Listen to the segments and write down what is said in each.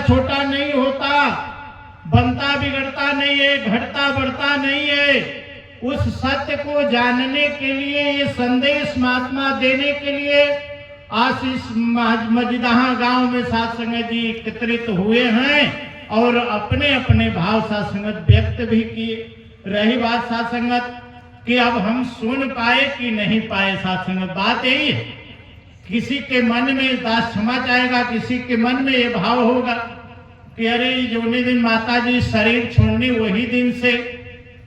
छोटा नहीं होता, बनता बिगड़ता नहीं है, घटता बढ़ता नहीं है। उस सत्य को जानने के लिए, ये संदेश महात्मा देने के लिए आज इस मजदहा गांव में साध संगत जी एकत्रित हुए हैं और अपने अपने भाव साध संगत व्यक्त भी किए। रही बात साध संगत कि अब हम सुन पाए कि नहीं पाए, साध संगत बात यही है। किसी के मन में दास क्षमा चाहेगा, किसी के मन में ये भाव होगा कि अरे जोने दिन माता जी शरीर छोड़नी वही दिन से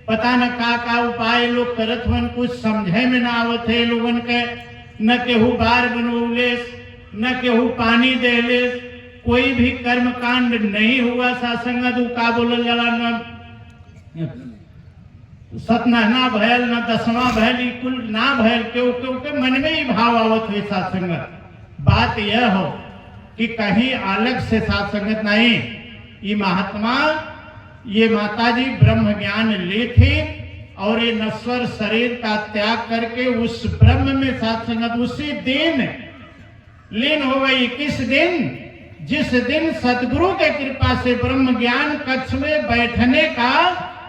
पता न का उपाय लोग करत हन, कुछ समझे में ना आवत है लोगन के। न केहू बार बनौले, न केहू पानी देले, कोई भी कर्म कांड नहीं हुआ। सासंगत का बोलल जाला, न सतनहना भयल, न दसवां भयल, कुल ना भयल, क्यों के मन में ही भाव आवत हुए। सासंगत बात यह हो कि कहीं अलग से सासंगत नहीं, ये महात्मा, ये माताजी ब्रह्म ज्ञान ली थी और ये नश्वर शरीर का त्याग करके उस ब्रह्म में साथ संगत उसी दिन लीन हो गई। किस दिन? जिस दिन सदगुरु के कृपा से ब्रह्म ज्ञान कक्ष में बैठने का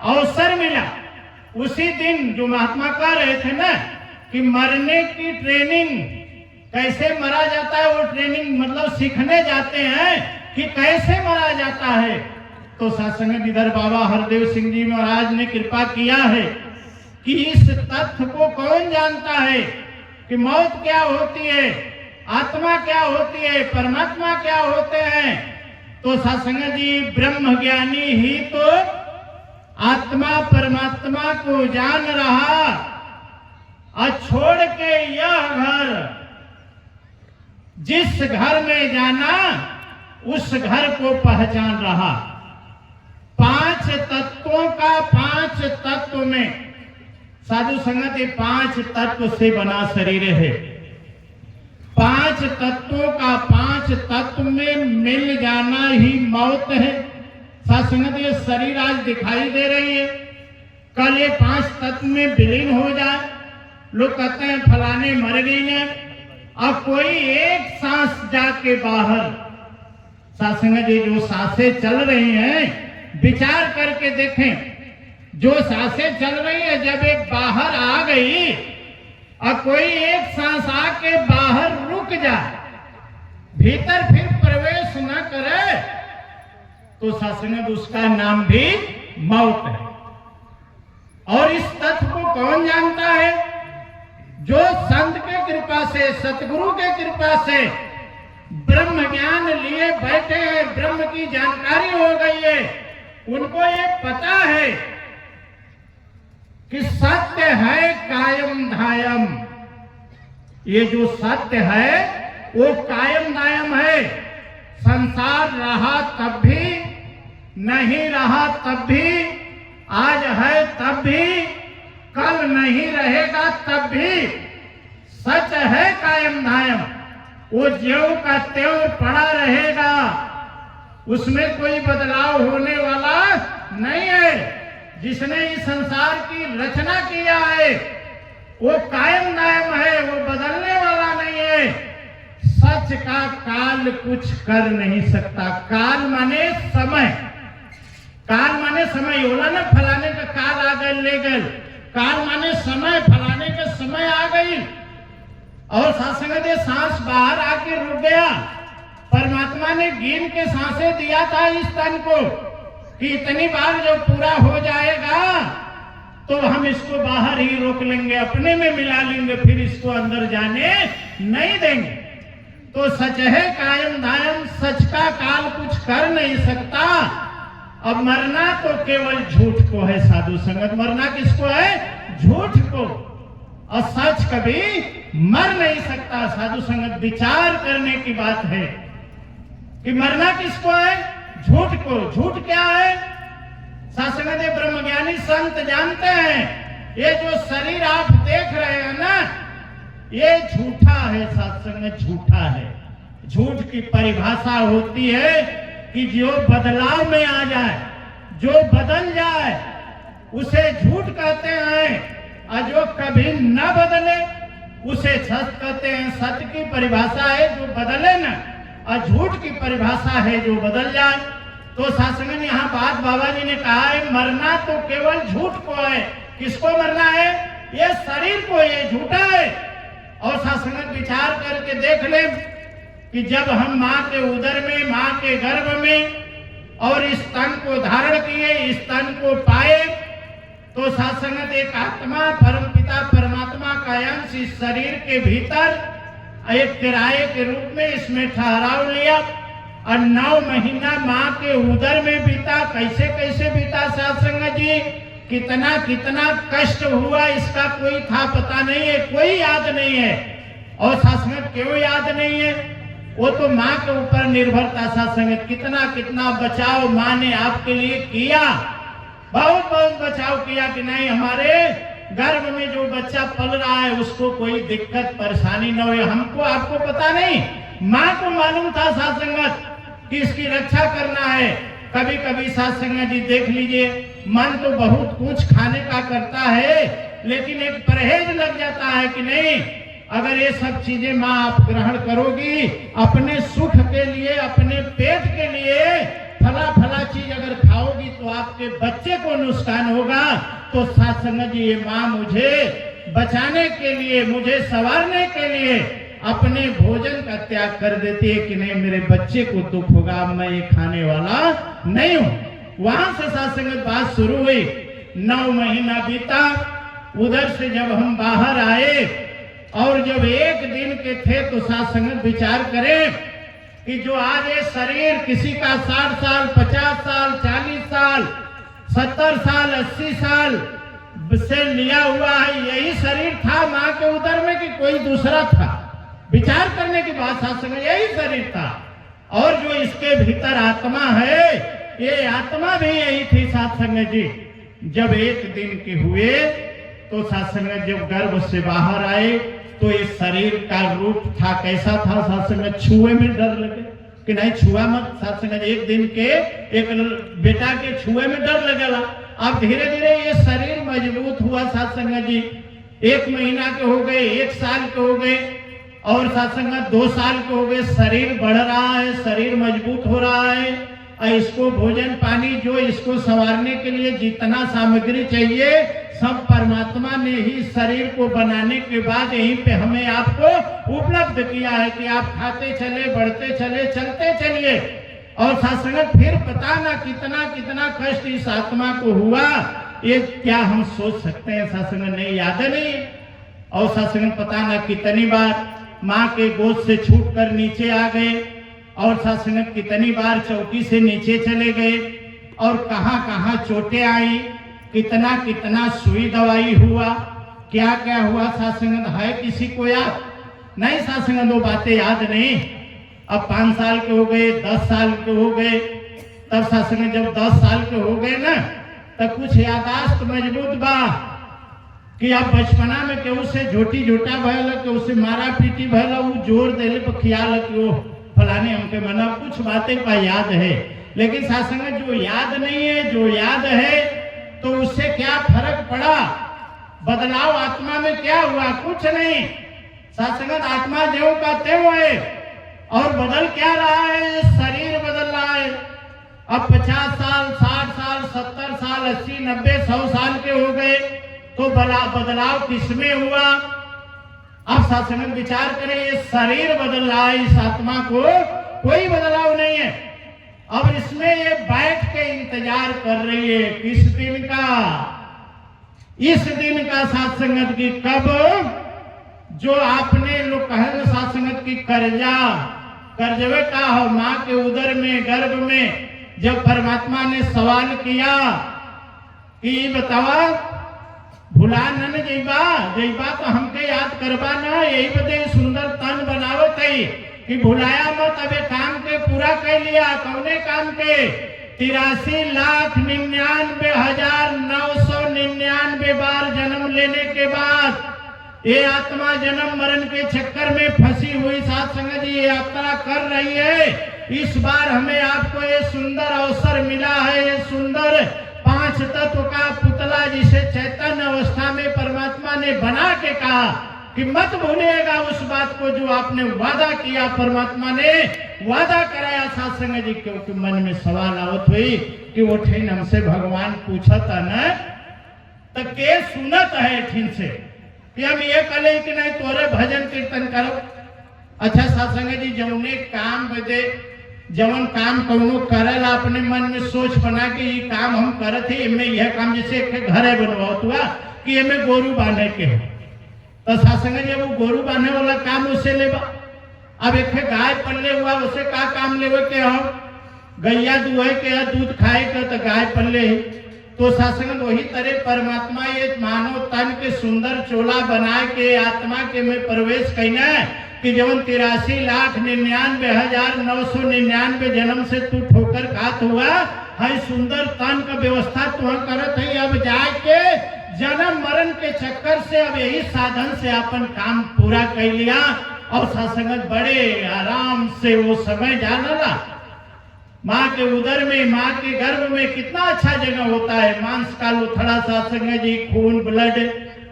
अवसर मिला, उसी दिन जो महात्मा कह रहे थे ना कि मरने की ट्रेनिंग, कैसे मरा जाता है वो ट्रेनिंग, मतलब सीखने जाते हैं कि कैसे मरा जाता है। तो सासंगत इधर बाबा हरदेव सिंह जी महाराज ने कृपा किया है कि इस तथ्य को कौन जानता है कि मौत क्या होती है, आत्मा क्या होती है, परमात्मा क्या होते हैं। तो सासंगत जी ब्रह्म ज्ञानी ही तो आत्मा परमात्मा को जान रहा और छोड़ के यह घर, जिस घर में जाना उस घर को पहचान रहा। पांच तत्वों का, पांच तत्व में साधु संगत, ये पांच तत्व से बना शरीर है। पांच तत्वों का, पांच तत्व में मिल जाना ही मौत है। साधु संगत ये शरीर आज दिखाई दे रही है, कल ये पांच तत्व में विलीन हो जाए। लोग कहते हैं फलाने मर गई ने, और कोई एक सांस जाके बाहर, साधु संगत जी जो सांसें चल रही हैं विचार करके देखें, जो सांसें चल रही है जब एक बाहर आ गई और कोई एक सांस आके बाहर रुक जाए, भीतर फिर प्रवेश न करे, तो सासंगत उसका नाम भी मौत है। और इस तथ्य को कौन जानता है? जो संत के कृपा से, सतगुरु के कृपा से ब्रह्म ज्ञान लिए बैठे हैं, ब्रह्म की जानकारी हो गई है, उनको ये पता है कि सत्य है कायम धायम। ये जो सत्य है वो कायम दायम है। संसार रहा तब भी, नहीं रहा तब भी, आज है तब भी, कल नहीं रहेगा तब भी, सच है कायम धायम। वो ज्यों का त्यों पड़ा रहेगा, उसमें कोई बदलाव होने वाला नहीं है। जिसने इस संसार की रचना किया है वो कायम दायम है, वो बदलने वाला नहीं है। सच का काल कुछ कर नहीं सकता। काल माने समय, काल माने समय होला ना, फलाने का काल आ गए ले गए, काल माने समय, फलाने का समय आ गई। और सासंगत ये सांस बाहर आके रुक गया, परमात्मा ने गिन के सांसें दिया था इस तन को कि इतनी बार जो पूरा हो जाएगा तो हम इसको बाहर ही रोक लेंगे, अपने में मिला लेंगे, फिर इसको अंदर जाने नहीं देंगे। तो सच है कायम दायम, सच का काल कुछ कर नहीं सकता। अब मरना तो केवल झूठ को है साधु संगत, मरना किसको है? झूठ को। और सच कभी मर नहीं सकता। साधु संगत विचार करने की बात है कि मरना किसको है? झूठ को। झूठ क्या है? साधु संगत ब्रह्मज्ञानी संत जानते हैं ये जो शरीर आप देख रहे हैं ना, ये झूठा है। साधु संगत झूठा है। झूठ की परिभाषा होती है कि जो बदलाव में आ जाए, जो बदल जाए, उसे झूठ कहते हैं। और जो कभी न बदले उसे सत्य कहते हैं। सत्य की परिभाषा है जो बदले ना, और झूठ की परिभाषा है जो बदल जाए। तो सासंगत यहाँ बात बाबा जी ने कहा है, मरना तो केवल झूठ को है। किसको मरना है? ये शरीर को, ये झूठा है। और सासंगत विचार करके देख ले कि जब हम माँ के उदर में, माँ के गर्भ में और इस तन को धारण किए, इस तन को पाए, तो सासंगत एक आत्मा परमपिता परमात्मा का अंश इस शरीर के भीतर एक किराए के रूप में इसमें ठहराव लिया और 9 महीना माँ के उदर में बीता। कैसे कैसे बीता सासंगत जी, कितना कितना कष्ट हुआ इसका कोई था पता नहीं है, कोई याद नहीं है। और सासंगत क्यों याद नहीं है? वो तो माँ के ऊपर निर्भर था सासंगत। कितना कितना बचाव माँ ने आपके लिए किया, बहुत बहुत बचाव किया कि नहीं हमारे गर्भ में जो बच्चा पल रहा है उसको कोई दिक्कत परेशानी न हो। हमको आपको पता नहीं, माँ को मालूम था सासंगत कि इसकी रक्षा करना है। कभी कभी सासंगत जी देख लीजिए, मन तो बहुत कुछ खाने का करता है, लेकिन एक परहेज लग जाता है कि नहीं, अगर ये सब चीजें माँ आप ग्रहण करोगी अपने सुख के लिए, अपने पेट के लिए, फला फला चीज अगर खाओगी तो आपके बच्चे को नुकसान होगा। तो सासंगत जी ये माँ मुझे बचाने के लिए, मुझे संवारने के लिए अपने भोजन का त्याग कर देती है कि नहीं मेरे बच्चे को दुख होगा, मैं ये खाने वाला नहीं हूं। वहां से सासंगत बात शुरू हुई। 9 महीना बीता, उधर से जब हम बाहर आए और जब 1 दिन के थे तो सासंगत विचार करें कि जो आज ये शरीर किसी का 60 साल, 50 साल, 40 साल, 70 साल, 80 साल से लिया हुआ है, यही शरीर था माँ के उदर में कि कोई दूसरा था? विचार करने की बात सासंगत, यही शरीर था। और जो इसके भीतर आत्मा है, ये आत्मा भी यही थी सासंगत जी। जब 1 दिन के हुए तो सासंगत जब गर्भ से बाहर आए तो ये शरीर का रूप था, कैसा था सासंगत? छुए में डर लगे कि नहीं छुआ मत सासंगत। 1 दिन के एक बेटा के छुए में डर लगेगा। अब धीरे धीरे ये शरीर मजबूत हुआ सासंगत जी। 1 महीना के हो गए, 1 साल के हो गए और सासंगत 2 साल के हो गए। शरीर बढ़ रहा है, शरीर मजबूत हो रहा है और इसको भोजन पानी जो इसको संवारने के लिए जितना सामग्री चाहिए सब परमात्मा ने ही शरीर को बनाने के बाद यहीं पे हमें आपको उपलब्ध किया है कि आप खाते चले, बढ़ते चले, चलते चलिए। और सासंगत फिर पता ना कितना कितना कष्ट इस आत्मा को हुआ, ये क्या हम सोच सकते हैं सासंगत? नहीं, याद नहीं। और सासंगत पता ना कितनी बार माँ के गोद से छूटकर नीचे आ गए और सासंगत कितनी बार चौकी से नीचे चले गए और कहाँ कहाँ चोटें आई, कितना कितना सुई दवाई हुआ, क्या क्या हुआ सासंगत है किसी को याद? नहीं सासंगत, वो बातें याद नहीं। अब 5 साल के हो गए, 10 साल के हो गए, तब सासंगत जब 10 साल के हो गए ना तब कुछ यादाश्त मजबूत बा कि अब बचपना में केहू से झोटी झोटा भयल, केहू से मारा पीटी भयल, वो जोर देले पर ख्याल कि वो फलाने हमके मना, कुछ बातें का याद है। लेकिन सासंगत जो याद नहीं है, जो याद है तो उससे क्या फर्क पड़ा? बदलाव आत्मा में क्या हुआ? कुछ नहीं। सासंगत आत्मा ज्यों का त्यों है और बदल क्या रहा है? शरीर बदल रहा है। अब 50 साल, 60 साल, 70 साल, 80, 90, 100 साल के हो गए तो बदलाव किसमें हुआ? अब सासंगत विचार करें, ये शरीर बदल रहा है, इस आत्मा को कोई बदलाव नहीं है। अब इसमें ये बैठ के इंतजार कर रही है किस दिन का? इस दिन का सासंगत की कब जो आपने लोग कहे सासंगत की करजवे का हो माँ के उदर में, गर्भ में जब परमात्मा ने सवाल किया कि बतावा भुला न जइबा तो हमके याद करबा ना, यही बदे सुंदर तन बनावत है कि भुलाया मत। अबे काम के पूरा कर लिया। कौने काम के? 83,99,999 बार जन्म लेने के बाद ये आत्मा जन्म मरण के चक्कर में फंसी हुई सासंगत जी यात्रा कर रही है। इस बार हमें आपको ये सुंदर अवसर मिला है, ये सुंदर 5 तत्व का पुतला जिसे चैतन्य अवस्था में परमात्मा ने बना के कहा कि मत भूलिएगा उस बात को जो आपने वादा किया, परमात्मा ने वादा कराया साथ संगत जी। क्योंकि मन में सवाल आवत हुई कि वो ठेन हमसे भगवान पूछा था न तो के सुनत है ठिन से कि हम ये कले कि नहीं तोरे भजन कीर्तन करो। अच्छा साथ संगत जी, जौने काम बदे जवन काम कौनो करल अपने मन में सोच बना के ये काम हम करत ही, इनमें यह काम जैसे एक घर है बनवाओ हुआ कि इनमें गोरू बांधे के हो, तो सासंग जब वो गोरू बांधे वाला काम उससे लेबा। अब एक गाय पल्ले हुआ उसे का काम लेवे के हो, गैया दुहे के दूध खाए के तो गाय पल्ले ही। तो सासंग वही तरह परमात्मा ये मानव तन के सुंदर चोला बना के आत्मा के में प्रवेश करना है कि जवन 83,99,999 जन्म से तू ठोकर खात हुआ है, सुंदर तन का व्यवस्था तू करत है। अब जाके जन्म मरण के चक्कर से अब यही साधन से अपन काम पूरा कर लिया और सत्संगत बड़े आराम से वो समय जानला। माँ के उदर में, माँ के गर्भ में कितना अच्छा जगह होता है। मांस का लुथड़ा सत्संग जी, खून ब्लड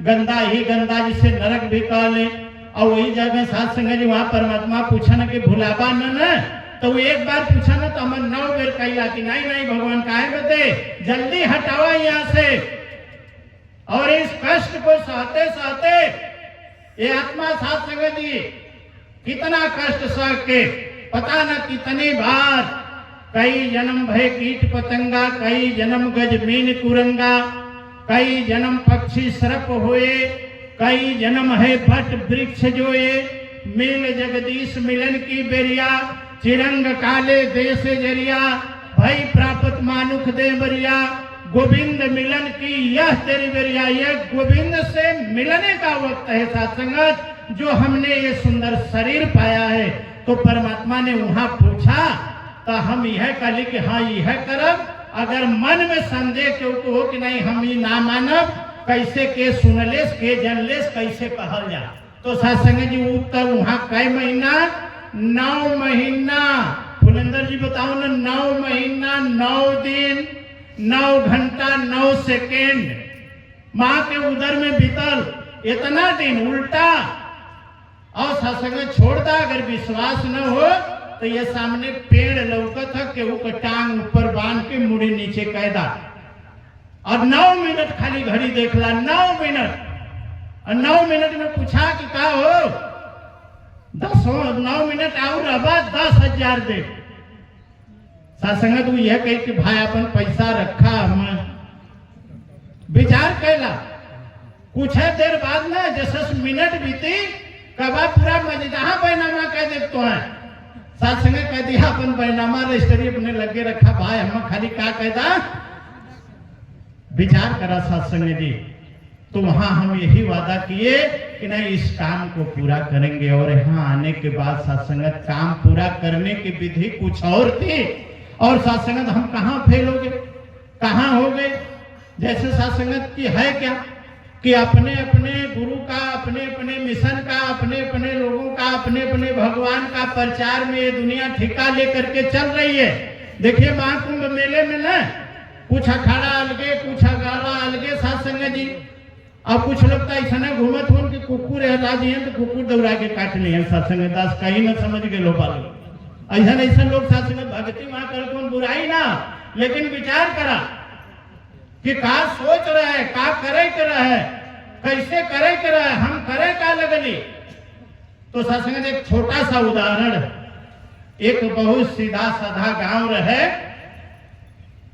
गंदा ही गंदा जिसे नरक भी कह ले। और वही जगह सत्संग जी वहाँ परमात्मा पूछा न कि भुलाबा न, तो वो एक बार पूछा न तो हम 9 बेर कहला कि नहीं नहीं भगवान काहे बते जल्दी हटावा यहाँ से। और इस कष्ट को सहते सहते ये आत्मा सत्संग जी कितना कष्ट सह के पता न कितनी बार, कई जन्म भय कीट पतंगा, कई जन्म गज मीन कुरंगा, कई जन्म पक्षी सर्प होए, कई जन्म है भट वृक्ष जोए, मिल जगदीश मिलन की बेरिया, चिरंग काले देश जरिया, भई प्राप्त मानुख दे बरिया, गोविंद मिलन की यह तेरी बेरिया। यह गोविंद से मिलने का वक्त है सत्संगत, जो हमने ये सुंदर शरीर पाया है। तो परमात्मा ने वहां पूछा तो हम यह कहली कि हाँ यह करब। अगर मन में संदेह क्यों हो कि नहीं हम ये ना मानब, कैसे के सुनलेस के जनलेस कैसे कहल जा। तो सत्संग जी उत्तर वहां कई महीना 9 महीना, फुलेंद्र जी बताओ ना, 9 महीना 9 दिन 9 घंटा 9 सेकेंड माँ के उदर में बीतल इतना दिन उल्टा। और सत्संग छोड़ता अगर विश्वास न हो तो ये सामने पेड़ लौकत है कि वो टांग ऊपर बांध के मुड़ी नीचे कैदा। और 9 मिनट खाली घड़ी देखला, 9 मिनट। और 9 मिनट में पूछा कि का हो 9 मिनट और रबा 10,000 दे। सत्संग तू यह कह कि भाई अपन पैसा रखा, हम विचार कैला। कुछ देर बाद ना जैसे मिनट बीती कबा पूरा मजेदार बैनामा कह दे तो है। सत्संग कह दिया अपन बैनामा रजिस्ट्री अपने लगे रखा, भाई हम खाली का कहता विचार करा सत्संग जी। तो वहां हम यही वादा किए कि नहीं इस काम को पूरा करेंगे। और यहाँ आने के बाद सत्संगत काम पूरा करने की विधि कुछ और थी। और सत्संगत हम कहाँ फेल हो गए, कहाँ हो गए। जैसे सत्संगत की है क्या कि अपने अपने गुरु का, अपने अपने मिशन का, अपने अपने लोगों का, अपने अपने भगवान का प्रचार में ये दुनिया ठिका लेकर के चल रही है। देखिए महाकुंभ मेले में ना कुछ अखाड़ा अलगे, कुछ अखाड़ा अलगे सत्संग जी। अब कुछ लोग तो ऐसा ना घूमत हो कि कुकुर हटा दिए तो कुकुर दौड़ा के काट लिए सत्संग दास कहीं ना समझ गए लो पालो। ऐसा ऐसा लोग सत्संग भक्ति वहां कर बुराई ना, लेकिन विचार करा कि का सोच रहे है, का करे कर रहा है, कैसे करे कर रहा है, हम करे का लगली। तो सत्संग एक छोटा सा उदाहरण, एक बहुत सीधा साधा गांव रहे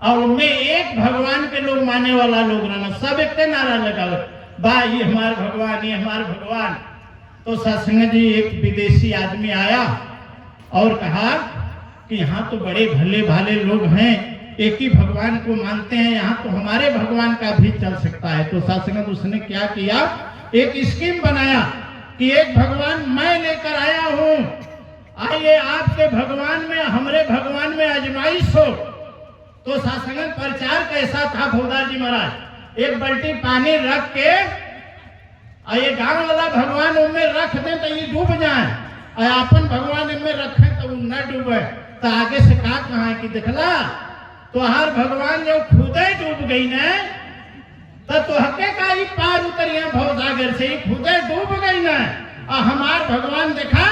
और उनमें एक भगवान के लोग मानने वाला लोग रहना, सब एक नारा लगावे बा ये हमारे भगवान, ये हमारे भगवान। तो सत्संग जी एक विदेशी आदमी आया और कहा कि यहाँ तो बड़े भले भाले लोग हैं, एक ही भगवान को मानते हैं, यहाँ तो हमारे भगवान का भी चल सकता है। तो सत्संग उसने क्या किया, एक स्कीम बनाया कि एक भगवान मैं लेकर आया हूँ, आइए आपके भगवान में हमारे भगवान में आजमाइश हो। तो सत्संग प्रचार कैसा था फौदार जी महाराज, एक बाल्टी पानी रख के और ये गांव वाला भगवान उनमें रख दे तो ये डूब जाए, और अपन भगवान इनमें रखे तो न डूबे। तो आगे से कहा कि दिखला तो हर भगवान जो खुद ही डूब गई न तो हके का ही पार उतरिया भवसागर से ही खुदे डूब गई ना। और हमार भगवान देखा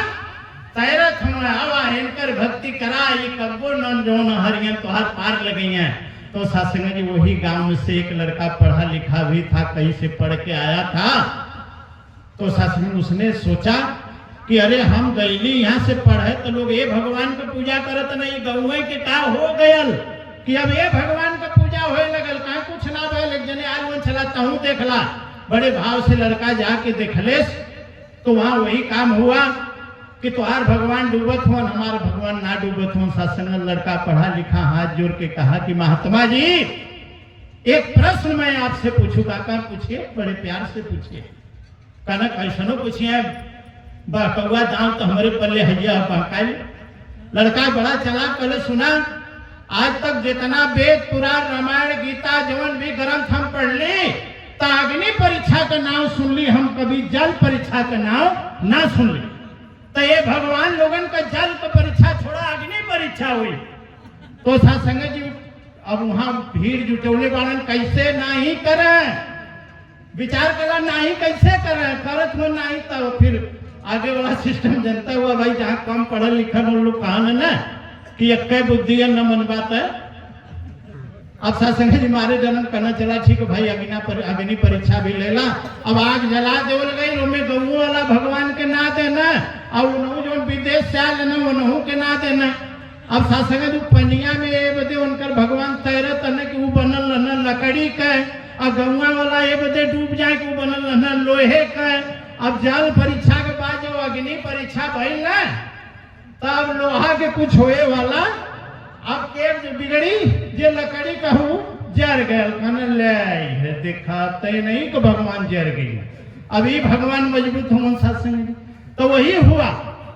तैरत हुआ हवा इनकर भक्ति करा ये कब्बो न जो न हरियन तुहार पार लगई है। तो सासंग जी वही गांव में से एक लड़का पढ़ा लिखा भी था, कहीं से पढ़ के आया था। तो सासंग उसने सोचा कि अरे हम गईली यहाँ से पढ़े तो लोग ये भगवान का पूजा करत नहीं, गौए के का हो गयल कि अब ये भगवान का पूजा होए लगल, कहा कुछ ना भयल। एक जने आलवन चलाता हूँ देखला, बड़े भाव से लड़का जाके देखलेस तो वहां वही काम हुआ कि तुहार भगवान डूबत हो, हमार भगवान ना डूबत हो। सत्संग लड़का पढ़ा लिखा हाथ जोड़ के कहा कि महात्मा जी एक प्रश्न मैं आपसे पूछूंगा। कहा पूछिए, बड़े प्यार से पूछिए। कहना कैसनो पूछिए, कौआ दाम तो हमारे पल्ले हैया बहकाई। लड़का बड़ा चला, पहले सुना आज तक जितना वेद पुराण रामायण गीता जवन भी ग्रंथ हम पढ़ ली तो अग्नि परीक्षा का नाम सुन ली, हम कभी जल परीक्षा का नाम ना सुन ली। तो ये भगवान लोगन का जल का परीक्षा छोड़ा अग्नि परीक्षा हुई। तो सत्संग जी अब वहां भीड़ जुटौले वालन कैसे नहीं करें, विचार करा नहीं कैसे करें, करत हो नहीं तो फिर आगे वाला सिस्टम जनता हुआ भाई जहाँ कम पढ़ल लिखल लोग कहा ना कि एक बुद्धि है न मन बात है। अब सत्संग जी मारे जन्म करना चला, ठीक है भाई अग्नि परीक्षा भी लेला। अब आग जला देवल गई, उनमें गऊ वाला भगवान के ना देना और उन्हों जो विदेश से आल ना उन्हों के ना देना। अब सत्संग जी पनिया में ये बदे उनकर भगवान तैरत न कि वो बनल रहना लकड़ी का, और गौआ वाला ये बदे डूब जाए कि वो बनल रहना लोहे का। अब जल परीक्षा के बाद जो अग्नि परीक्षा भइल ना तब लोहा के कुछ होए वाला, अब के बिगड़ी जे लकड़ी कहूँ जर गए, कहने ले दिखाते नहीं कि भगवान जर गई। अभी भगवान मजबूत हो सत्संग। तो वही हुआ,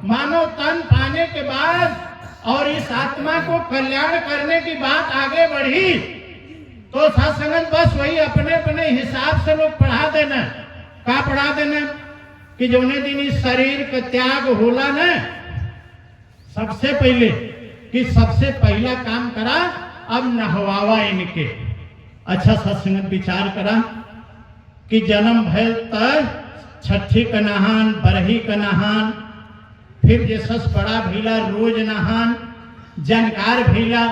मानव तन पाने के बाद और इस आत्मा को कल्याण करने की बात आगे बढ़ी तो सत्संग बस वही अपने अपने हिसाब से लोग पढ़ा देना। का पढ़ा देना कि जौने दिन इस शरीर का त्याग होला ना, सबसे पहले कि सबसे पहला काम करा अब नहवावा इनके। अच्छा सत्संग विचार करा कि जन्म भयल तक छठी का नहान, बरही का नहान, फिर जैसस बड़ा भीला रोज नहान, जानकार भीला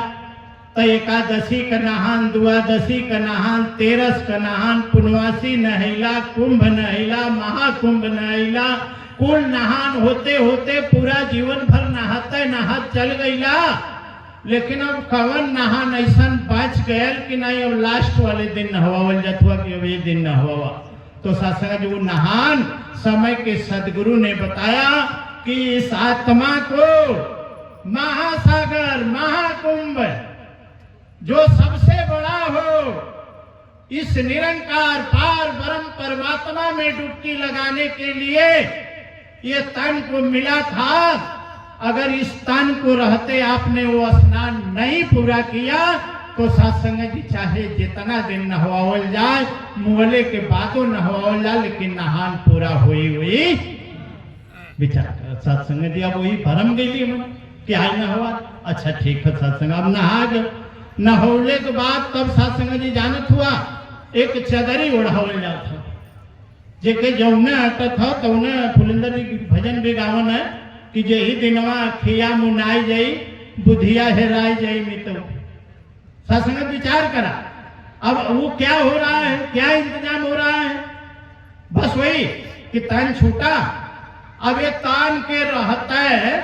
तो एकादशी का नहान, द्वादशी का नहान, तेरस का नहान, पुनवासी नहैला, कुंभ नहैला, महाकुंभ नहैला, कुल नहान होते होते पूरा जीवन भर नहाते नहात चल गईला। लेकिन अब कवन नहान ऐसा बच गया कि नहीं अब लास्ट वाले दिन नहवावल जात हुआ कि अब ये दिन नहवावा। तो सत्संग जो नहान समय के सदगुरु ने बताया कि इस आत्मा को महासागर महाकुंभ जो सबसे बड़ा हो, इस निरंकार पार ब्रह्म परमात्मा में डुबकी लगाने के लिए ये तन को मिला था। अगर इस तन को रहते आपने वो स्नान नहीं पूरा किया तो सत्संग जी चाहे जितना दिन नहवावल जाए, मुहले के बातों नहवावल जाए, लेकिन नहान पूरा हुई हुई विचार सत्संग जी। अब वही भरम गई कि आज नहवा, अच्छा ठीक है सत्संग अब नहा गए। नहौले के बाद तब सत्संग जी जानत हुआ एक चदरी ओढ़ावल जाता जेके जौने हटत हो तौने फुलिंदर जी भजन भी गावन है कि यही दिनवा खिया मुनाई जाई बुधिया हेराई जाई मितो। सत्संग विचार करा अब वो क्या हो रहा है, क्या इंतजाम हो रहा है। बस वही कि तन छूटा, अब ये तान के रहता है।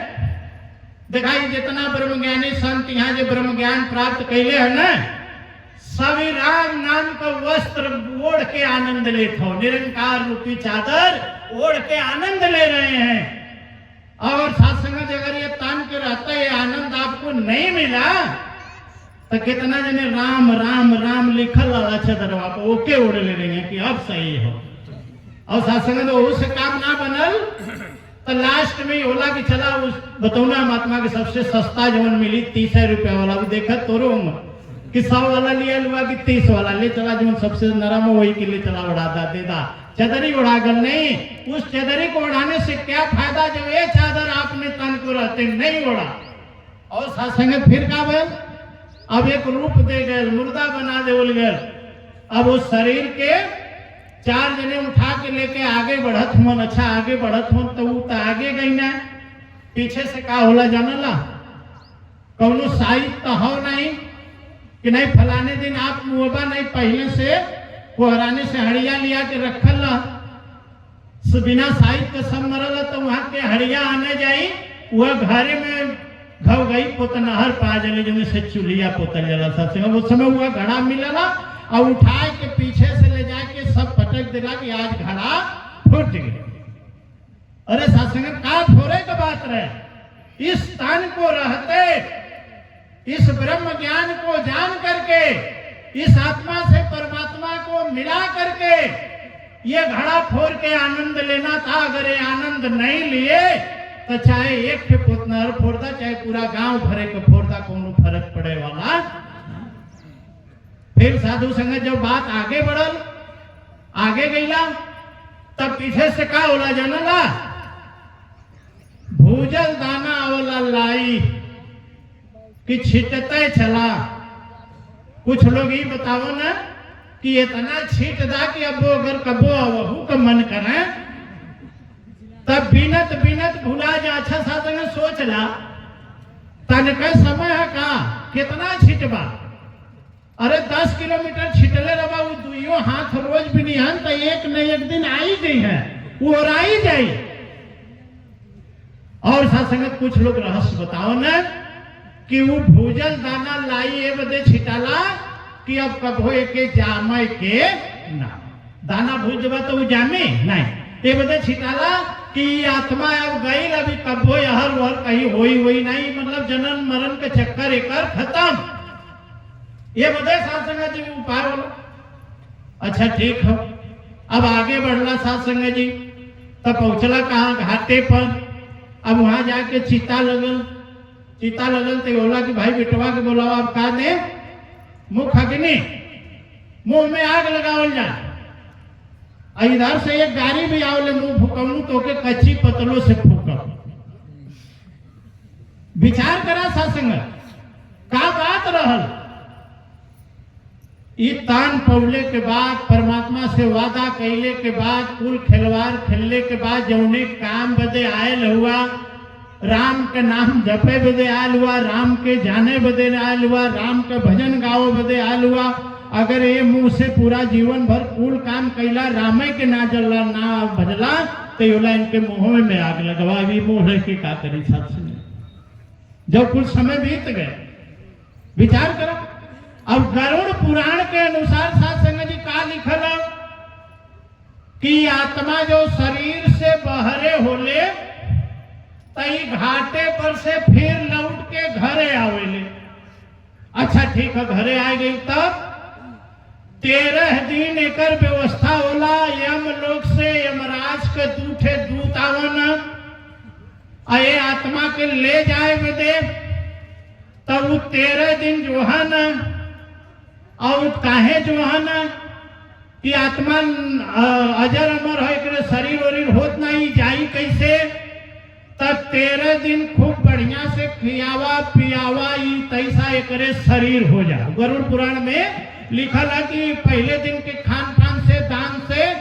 दिखाई जितना ब्रह्मज्ञानी संत यहाँ जो ब्रह्म ज्ञान प्राप्त कैले है ना, सभी राम नाम का वस्त्र ओढ़ के आनंद लेते हो, निरंकार रूपी चादर ओढ़ के आनंद ले रहे हैं। और सत्संग अगर ये तान के रहता है आनंद आपको नहीं मिला तो कितना जने राम राम राम लिखल वाला चादर आप ओके ओढ़ ले रहे हैं कि अब सही हो। और सत्संग उससे काम ना बनल तो लास्ट में होला कि चला उस बतौना महात्मा के सबसे सस्ता जवन मिली 30 रुपया वाला, वो देखा तोरो कि 100 वाला लिया लुआ कि 30 वाला ले चला, जो सबसे नरम हो वही के लिए चला उड़ा दे दा। चदरी उड़ा गल नहीं, उस चदरी को उड़ाने से क्या फायदा जब ये चादर आपने तन को रहते नहीं उड़ा। और सत्संग फिर का बोल अब एक रूप दे गए, मुर्दा बना दे बोल गए। अब उस शरीर के 4 जने उठा के लेके आगे बढ़त हुन। अच्छा आगे बढ़त हुन तो वो तो आगे गई ना, पीछे से का होला जानला, कौनो साइड तो हो नहीं कि नहीं फलाने दिन आप मुआबा नहीं पहले से कोहराने से हड़िया लिया के रखल ला, बिना साइड के सब मरल तो वहां के हड़िया आने जाई, वह घरे में घव गई पोतनहर पा जले जमे से चूल्हिया पोतल जला सबसे उस समय हुआ घड़ा मिलला और उठाए के पीछे से ले जाके सब पटक दिला कि आज घड़ा फूट गया। अरे सत्संग का फोरे का बात रहे, इस तन को रहते, इस ब्रह्म ज्ञान को जान करके, इस आत्मा से परमात्मा को मिला करके ये घड़ा फोड़ के आनंद लेना था। अगर ये आनंद नहीं लिए तो चाहे एक के पोतनहर फोड़ता, चाहे पूरा गांव भरे के फोड़ता, कोनो फर्क पड़े वाला। फिर साधु संगत जब बात आगे बढ़ल, आगे गईला, तब पीछे से का होला जानला, भूजल दाना आवला लाई कि छिटते चला। कुछ लोग ये बताओ ना कि इतना छीट दा कि अब अगर कबो वहू का मन करे तब बिनत बिनत भुला जा। अच्छा साधन सोच ला तन का समय है का कितना छिटबा, अरे 10 किलोमीटर छिटले रहा वो दुइयों हाथ रोज भी नहीं हन तो एक न एक दिन आई गई है, वो और आई जाई। और साथ कुछ लोग रहस्य बताओ ना कि वो भूजल दाना लाई ये बदे छिटाला कि अब कबो के जामे के ना, दाना भूज देवा तो वो जामे नहीं, ये बदे छिटाला कि आत्मा अब गई, अभी कबो यहर वहर कहीं होई नहीं, मतलब जन्म मरण के चक्कर एकर खत्म। ये बदे साथ संगत जी उपाय बोलो। अच्छा ठीक है, अब आगे बढ़ला साथ संगत जी, तब पहुंचला कहाँ, घाटे पर। अब वहां जाके चिता लगल तो बोला कि भाई बिटवा के बोला अब का दे, मुख अग्नि, मुंह में आग लगावल जा। इधर से एक गाड़ी भी आवले मुंह फूकू तो के कच्ची पतलों से फूक। विचार करा सत्संग का बात रहल। तान पौले के बाद, परमात्मा से वादा कैले के बाद, कुल खिलवाड़ खेलने के बाद, जौने काम बदे आयल हुआ, राम के नाम जपे बदे आयल हुआ, राम के जाने बदे आयल हुआ, राम के भजन गाओ बदे आयल हुआ, अगर ये मुंह से पूरा जीवन भर कुल काम कैला, रामे के ना जला ना भजला तो योला इनके मुंह में आग लगवा। भी मुंह की का करी साथ से जब कुछ समय बीत गए, विचार करो। अब गरुड़ पुराण के अनुसार साथ संगत जी का लिखल है कि आत्मा जो शरीर से बहरे होले तई घाटे पर से फिर लौट के घरे आवेले। अच्छा ठीक है, घरे आ गई तब 13 दिन एकर व्यवस्था होला, यम लोक से यमराज के दूठे दूत आवन आए आत्मा के ले जाए बदे। तब वो 13 दिन जो है न, और काहे जो है न कि आत्मा अजर अमर है, एक शरीर वरीर होत नहीं, जाई कैसे। तब 13 दिन खूब बढ़िया से खियावा पियावा, तैसा एकरे शरीर हो जा। गरुड़ पुराण में लिखल है कि पहले दिन के खान पान से, दान से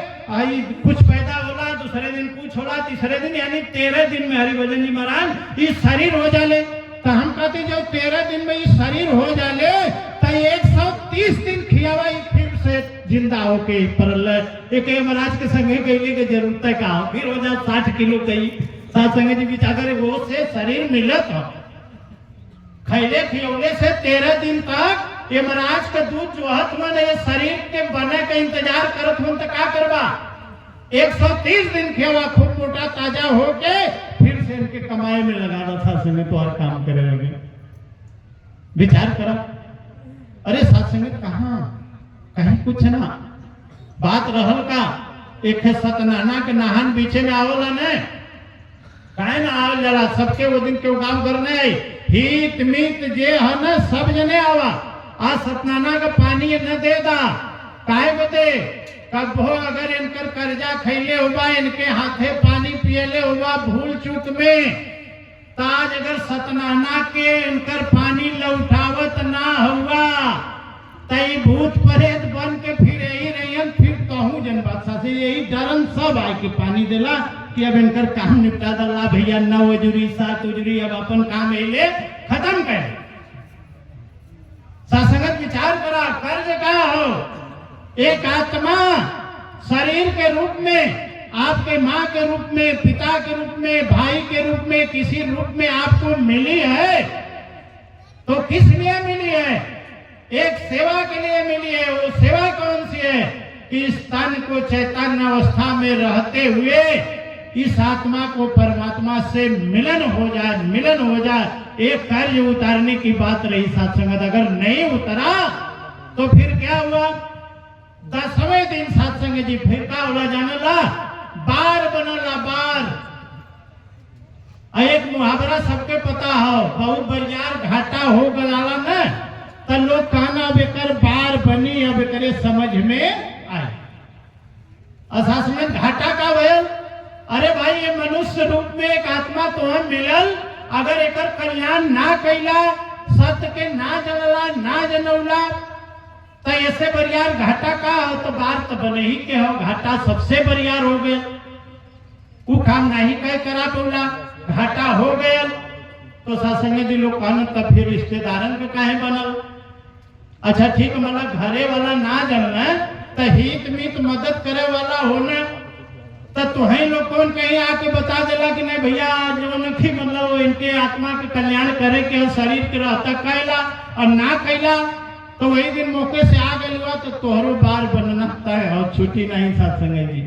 कुछ पैदा होला, दूसरे दिन कुछ होला, तीसरे दिन यानी 13 दिन में हरिभजन जी महाराज ये शरीर हो जाले। तो हम कहते जो 13 दिन में ये शरीर हो जाले तो 130 दिन खियावा फिर से जिंदा होके परल। एक महाराज के संगे कहले के जरूरत है का, फिर हो जा 60 किलो कई साथ संगे जी बिचारे वो से शरीर मिलत हो। खैले खिलौले से 13 दिन तक ये महाराज का दूध जो हत मन ये शरीर के बने का इंतजार करत हो तो क्या करवा, 130 दिन खेवा खूब मोटा ताजा होके फिर से इनके कमाई में लगाना था, समय तो और काम करे लगे। विचार करो। अरे सत्संग कहाँ कहीं कुछ ना बात रहल का, एक सतनाना के नहान बीचे में आवला ने काहे ना आवल जला, सबके वो दिन क्यों काम करने हित मित जे है न सब जने आवा। आज सतनाना का पानी न दे दा काहे बदे, कब हो अगर इनकर कर्जा खैले हुआ, इनके हाथे पानी पियले हुआ भूल चूक में, ताज अगर सतनाना के इनकर पानी लौटावत ना हुआ तई भूत प्रेत बन के फिर यही डरन सब आए के पानी देला कि अब इनकर काम निपटा दला भैया, 9 उजरी 7 उजरी, अब अपन काम ले खत्म कर। सासंगत विचार करा, कर्ज का हो, एक आत्मा शरीर के रूप में, आपके माँ के रूप में, पिता के रूप में, भाई के रूप में, किसी रूप में आपको मिली है, तो किस लिए मिली है? एक सेवा के लिए मिली है। वो सेवा कौन सी है? कि इस तन को चैतन्य अवस्था में रहते हुए इस आत्मा को परमात्मा से मिलन हो जाए। एक कर्ज उतारने की बात रही सत्संगत, अगर नहीं उतरा तो फिर क्या हुआ? 10वें दिन सत्संग जी फिर का होला जानला, बार बनला बार। एक मुहावरा सबके पता हो, बहुत बरियार घाटा हो गलाला न तो लोग कहना अब एकर बार बनी, अब एकरे समझ में आए। असास में घाटा का भयल, अरे भाई ये मनुष्य रूप में एक आत्मा तो हम मिलल, अगर एकर कल्याण ना कैला, सत्य के ना जनला ना जनौला, तो ऐसे बरियार घाटा का हो? तो बार तो बने ही के हो, घाटा सबसे बरियार हो गए। वो काम नहीं कह करा टोला, घाटा हो गया। तो सत्संग जी लोग कहना तब फिर रिश्तेदारन के काहे बनल? अच्छा ठीक, मतलब घरे वाला ना जानना तो हित मित मदद करे वाला होना, तो तुहे लोग कौन कहीं आके बता देला कि नहीं भैया जो नहीं, मतलब इनके आत्मा के कल्याण करे के शरीर के रहता कैला और ना कैला, तो वही दिन मौके से आ गए हुआ तो तोहरो बार बनना तय और छुट्टी नहीं सत्संग जी।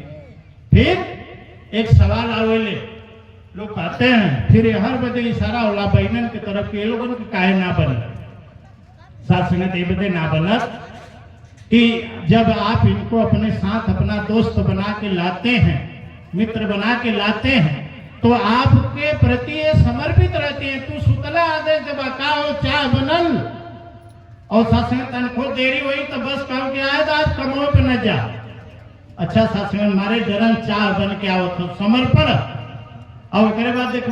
फिर एक सवाल आवेले, लोग कहते हैं फिर हर बदे इशारा होला बहनन की तरफ के लोगों के काहे ना बन सत्संगत, ये बदे ना बनत कि जब आप इनको अपने साथ अपना दोस्त बना के लाते हैं, मित्र बना के लाते हैं, तो आपके प्रति ये समर्पित रहते हैं। तू सुतला आदेश जब अकाओ चाय बनल और सत्संग तनखो देरी हुई तो बस कहो कि आए आज कमो पे न जा। अच्छा सत्संग मारे जरन चाय बन के आओ तो समर्पण। और करे बाद देखो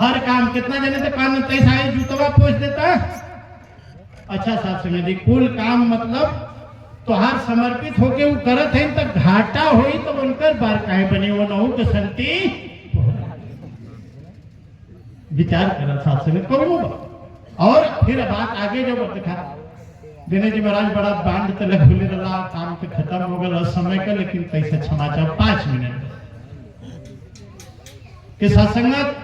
हर काम कितना जने से कान तैसा जूतवा पोछ देता है। अच्छा सत्संग जी कुल काम मतलब तो हर समर्पित होके वो करत है, तो घाटा हुई तो उनकर बार काहे बनी वो नहु के संति विचार करा सत्संग करो। और फिर बात आगे जो देखा विनय जी महाराज बड़ा बांध तले भूले रहा, काम के खत्म हो गया समय का, लेकिन कैसे क्षमा चाहो 5 मिनट के सत्संगत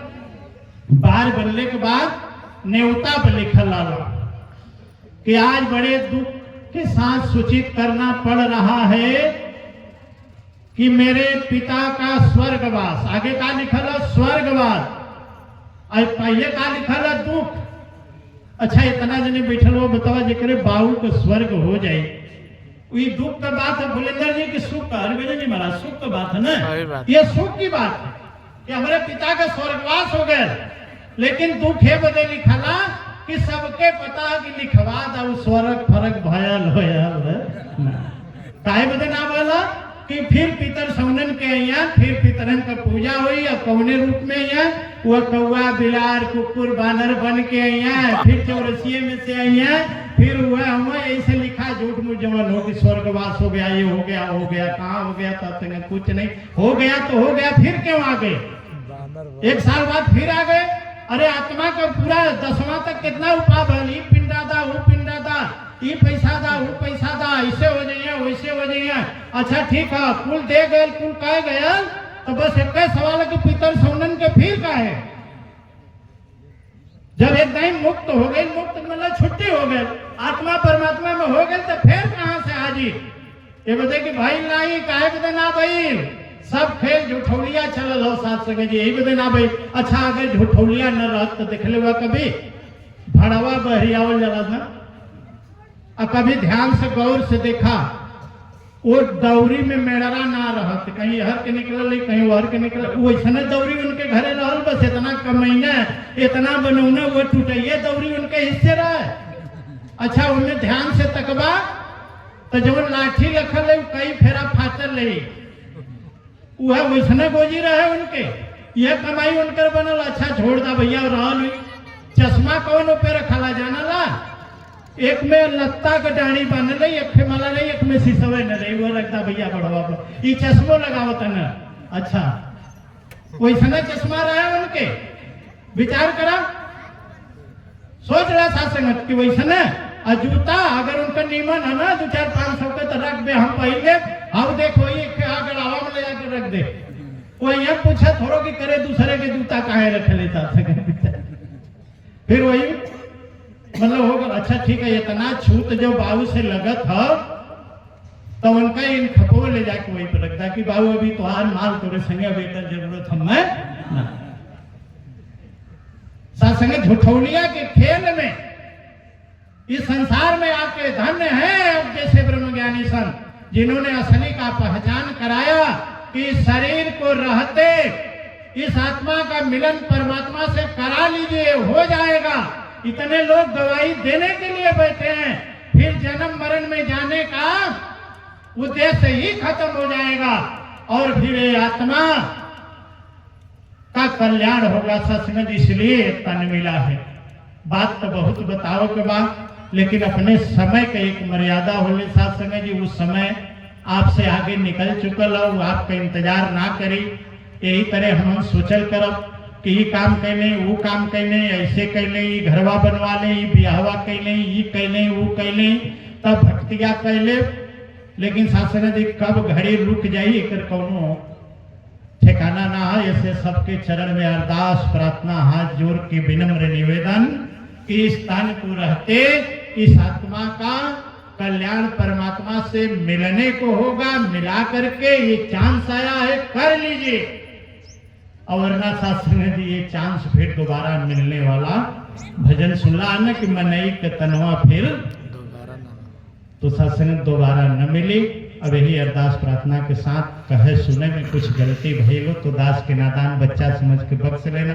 बाहर बनने के बाद न्योता पर लिखल लाला कि आज बड़े दुख के साथ सूचित करना पड़ रहा है कि मेरे पिता का स्वर्गवास, आगे का लिखल है स्वर्गवास, और पहले का लिखल है दुख। अच्छा इतना जने बैठल हो बतावा जेकरे बाहू के स्वर्ग हो जाए, वही दुख का बात है भुलेंद्र जी की सुख का, अरविंद जी महाराज सुख का बात है ना, ये सुख की बात है कि हमारे पिता का स्वर्गवास हो गया। लेकिन दुख है बदे लिखला कि सबके पता कि लिखवा दा स्वर्ग फरक भयल होयल काहे बदे ना बोला कि फिर पितर सौनन के अइया, फिर पितरन का पूजा हुई और कौने रूप में अइया, वो कौआ बिलार कुकुर बानर बन के अइया, फिर चौरसिये में से अइया, फिर हुआ हुआ ऐसे लिखा झूठ मूठ जवन हो कि स्वर्गवास हो गया, ये हो गया, कहाँ हो गया, तब तक कुछ नहीं हो गया तो हो गया, फिर क्यों आ गए? 1 साल बाद फिर आ गए। अरे आत्मा का पूरा 10वां तक कितना उपा भल, ई पिंडा दा वो पिंडा दा, ई पैसा दा वो पैसा दा, ऐसे हो जाइए वैसे हो जाइए। अच्छा ठीक है कुल दे गए, कुल कह गया, तो बस एक सवाल है कि पितर सौनन के फिर का है? जब एकदम मुक्त हो गए, मुक्त मतलब छुट्टी हो गए, आत्मा परमात्मा में हो गए, तो फिर कहां से हाजिर? ये बता कि भाई नहीं काहे बता ना भाई, सब खेल झूठौलिया चलल हो साथ संगे जी, यही बदे ना भाई। अच्छा अगर झूठौलिया न रहत तो देख ले कभी भड़वा बहरियावल जला ना, और कभी ध्यान से गौर से देखा वो दौरी में मेड़रा ना रहत, कहीं हर के निकल कहीं वहर के निकल, वैसने दौरी उनके घरे रहल, बस इतना कमैना इतना बनौना वो टूटिए दौरी उनके हिस्से रहे। अच्छा उनमें ध्यान से तकबा तो जब लाठी रखल है कई फेरा फाचल रही, वह वैसने गोजी रहे उनके, यह कमाई उनकर बनल। अच्छा छोड़ दा भैया रहल हुई, चश्मा कौन पे रखला जानला? एक में लत्ता का डाणी बन रही, एक में मला नहीं, एक में सिसवे न रही। वो लगता भैया बढ़वा पर ये चश्मो लगावत न। अच्छा कोई सना चश्मा रहा है उनके, विचार करा, सोच रहा था संगत की वैसा न। और जूता अगर उनका नीमन है ना 2-4-500 का तो रख दे, हम पहले हम देखो ये गड़ावा में ले जाकर रख दे। कोई ये पूछा थोड़ो कि करे दूसरे के जूता काहे रख लेता फिर वही मतलब होगा। अच्छा ठीक है, इतना छूत जो बाबू से लगत है तो उनका इन खपो ले जाके वही पर रखता कि बाबू अभी तो आज माल तोरे संगे बेटा जरूरत हम संगे झूठौलिया के खेल में इस संसार में आपके धन्य है अब जैसे ब्रह्मज्ञानी संत जिन्होंने असली का पहचान कराया कि शरीर को रहते इस आत्मा का मिलन परमात्मा से करा लीजिए, हो जाएगा। इतने लोग गवाही देने के लिए बैठे हैं, फिर जन्म मरण में जाने का उद्देश्य ही खत्म हो जाएगा और फिर ये आत्मा का कल्याण होगा। सत्संग इसलिए तन मिला है। बात तो बहुत बताओ के बाद, लेकिन अपने समय का एक मर्यादा होने साथ संग जी उस समय आपसे आगे निकल चुकल हो, आपका इंतजार ना करी। यही तरह हम सोचल करब कि ये काम कैले, वो काम कैले, ऐसे कैले, घरवा बनवा ले, ब्याहवा कैले, ये कैले, वो कैले, तब भक्तिया कैले। लेकिन शासन जी कब घड़ी रुक जाई एक कौनो ठिकाना ना है। ऐसे सबके चरण में अरदास प्रार्थना हाथ जोड़ के विनम्र निवेदन कि इस तन को रहते इस आत्मा का कल्याण परमात्मा से मिलने को होगा। मिला करके ये चांस आया है, कर लीजिए। और ना शासन जी ये चांस फिर दोबारा मिलने वाला भजन सुनला न कि मनई के तनवा फिर तो सत्संग दोबारा न मिली। अब यही अरदास प्रार्थना के साथ कहे सुने में कुछ गलती भइलो तो दास के नादान बच्चा समझ के बख्श लेना।